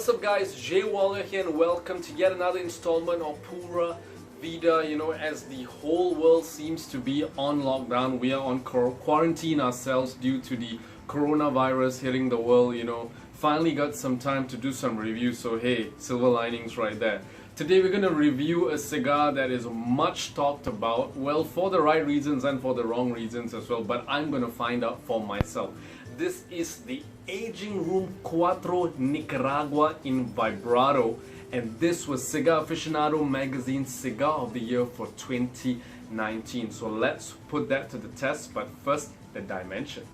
What's up guys, Jay Walia here and welcome to yet another installment of PURA VIDA. You know, as the whole world seems to be on lockdown, we are on quarantine ourselves due to the coronavirus hitting the world, you know. Finally got some time to do some reviews, so hey, silver linings right there. Today we're going to review a cigar that is much talked about, well, for the right reasons and for the wrong reasons as well, but I'm going to find out for myself. This is the Aging Room Quattro Nicaragua in Vibrato, and this was Cigar Aficionado Magazine Cigar of the Year for 2019. So let's put that to the test, but first, the dimension.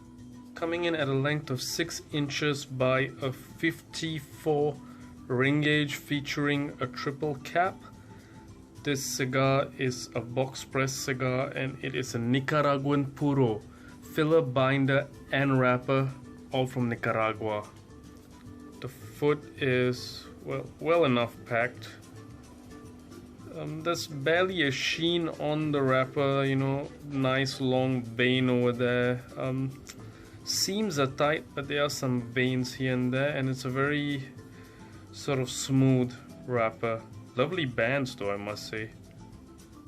Coming in at a length of 6 inches by a 54 ring gauge featuring a triple cap. This cigar is a box press cigar and it is a Nicaraguan puro, filler, binder and wrapper, all from Nicaragua. The foot is well enough packed. There's barely a sheen on the wrapper, you know, nice long vein over there. Seams are tight, but there are some veins here and there, and it's a very sort of smooth wrapper. Lovely bands though, I must say.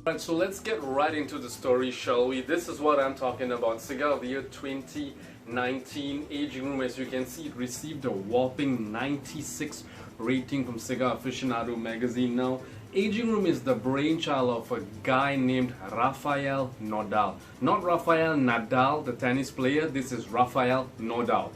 Alright, so let's get right into the story, shall we? This is what I'm talking about. Cigar of the Year 2019 Aging Room. As you can see, it received a whopping 96 rating from Cigar Aficionado Magazine. Now, Aging Room is the brainchild of a guy named Rafael Nodal. Not Rafael Nadal, the tennis player. This is Rafael Nodal.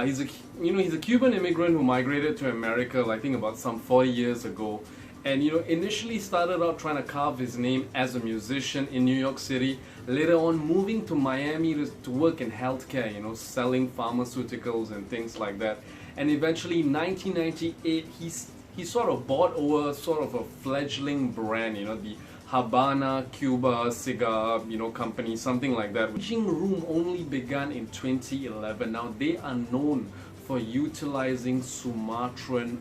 He's a Cuban immigrant who migrated to America, I think about some 40 years ago. And initially started out trying to carve his name as a musician in New York City. Later on, moving to Miami to work in healthcare, selling pharmaceuticals and things like that. And eventually, in 1998, he sort of bought over sort of a fledgling brand, the Habana Cuba cigar, company, something like that. Aging Room only began in 2011. Now they are known for utilizing Sumatran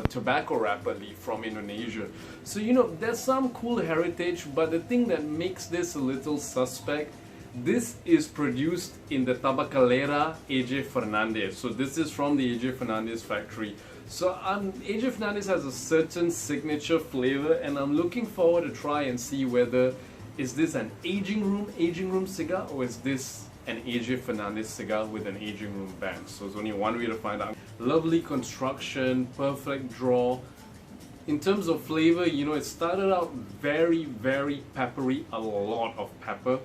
tobacco wrapper leaf from Indonesia. So there's some cool heritage, but the thing that makes this a little suspect, this is produced in the Tabacalera AJ Fernandez. So this is from the AJ Fernandez factory. So AJ Fernandez has a certain signature flavor, and I'm looking forward to try and see whether is this an Aging Room cigar, or is this an AJ Fernandez cigar with an Aging Room band. So there's only one way to find out. Lovely construction, perfect draw. In terms of flavor, it started out very, very peppery, a lot of pepper.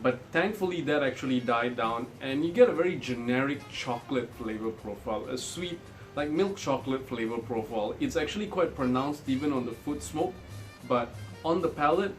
But thankfully that actually died down, and you get a very generic chocolate flavor profile, a sweet, like milk chocolate flavor profile. It's actually quite pronounced even on the foot smoke, but on the palate,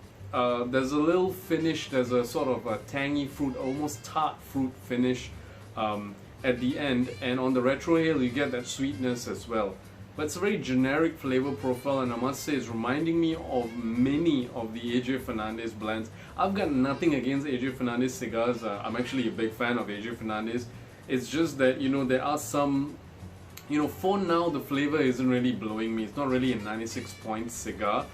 there's a little finish, there's a sort of a tangy fruit, almost tart fruit finish at the end, and on the retrohale you get that sweetness as well. But it's a very generic flavor profile, and I must say it's reminding me of many of the AJ Fernandez blends. I've got nothing against AJ Fernandez cigars. I'm actually a big fan of AJ Fernandez. It's just that there are some, for now the flavor isn't really blowing me. It's not really a 96 point cigar.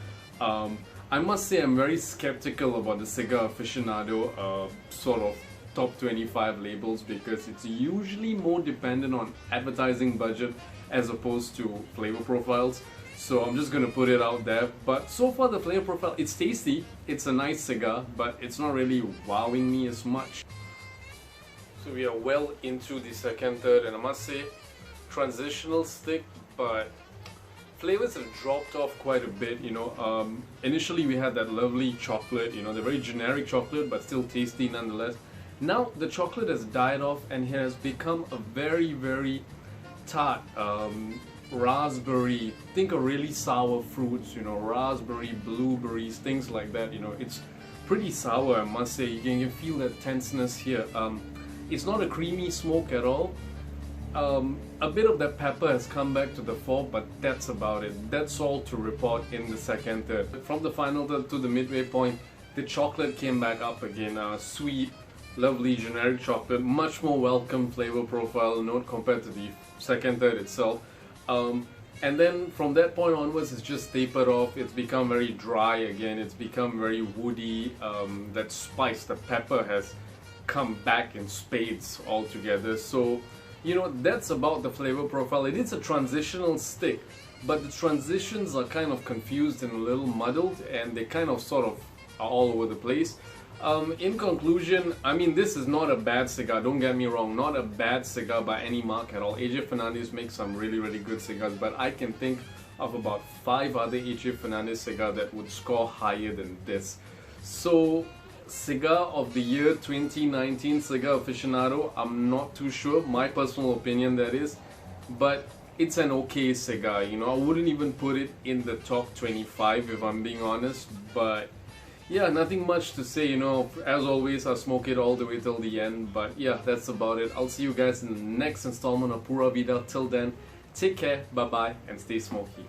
I must say I'm very skeptical about the Cigar Aficionado sort of top 25 labels, because it's usually more dependent on advertising budget as opposed to flavor profiles. So I'm just going to put it out there. But so far the flavor profile, it's tasty, it's a nice cigar, but it's not really wowing me as much. So we are well into the second third, and I must say, transitional stick, but flavors have dropped off quite a bit. Initially we had that lovely chocolate, the very generic chocolate, but still tasty nonetheless. Now the chocolate has died off and has become a very, very tart raspberry. Think of really sour fruits, raspberry, blueberries, things like that. It's pretty sour, I must say. You can feel that tenseness here. It's not a creamy smoke at all. A bit of that pepper has come back to the fore, but that's about it. That's all to report in the second third. From the final third to the midway point, the chocolate came back up again. Sweet, lovely generic chocolate, much more welcome flavor profile note compared to the second third itself. And then from that point onwards, it's just tapered off. It's become very dry again. It's become very woody. That spice, the pepper has come back in spades altogether. So you know, that's about the flavor profile. It is a transitional stick, but the transitions are kind of confused and a little muddled, and they kind of sort of are all over the place. In conclusion, I mean, this is not a bad cigar, don't get me wrong, not a bad cigar by any mark at all. AJ Fernandez makes some really, really good cigars, but I can think of about 5 other AJ Fernandez cigars that would score higher than this. So, Cigar of the Year 2019, Cigar Aficionado, I'm not too sure, my personal opinion that is, but it's an okay cigar, you know. I wouldn't even put it in the top 25 if I'm being honest, but yeah, nothing much to say, you know. As always, I'll smoke it all the way till the end, but yeah, that's about it. I'll see you guys in the next installment of Pura Vida. Till then, take care, bye bye, and stay smoky.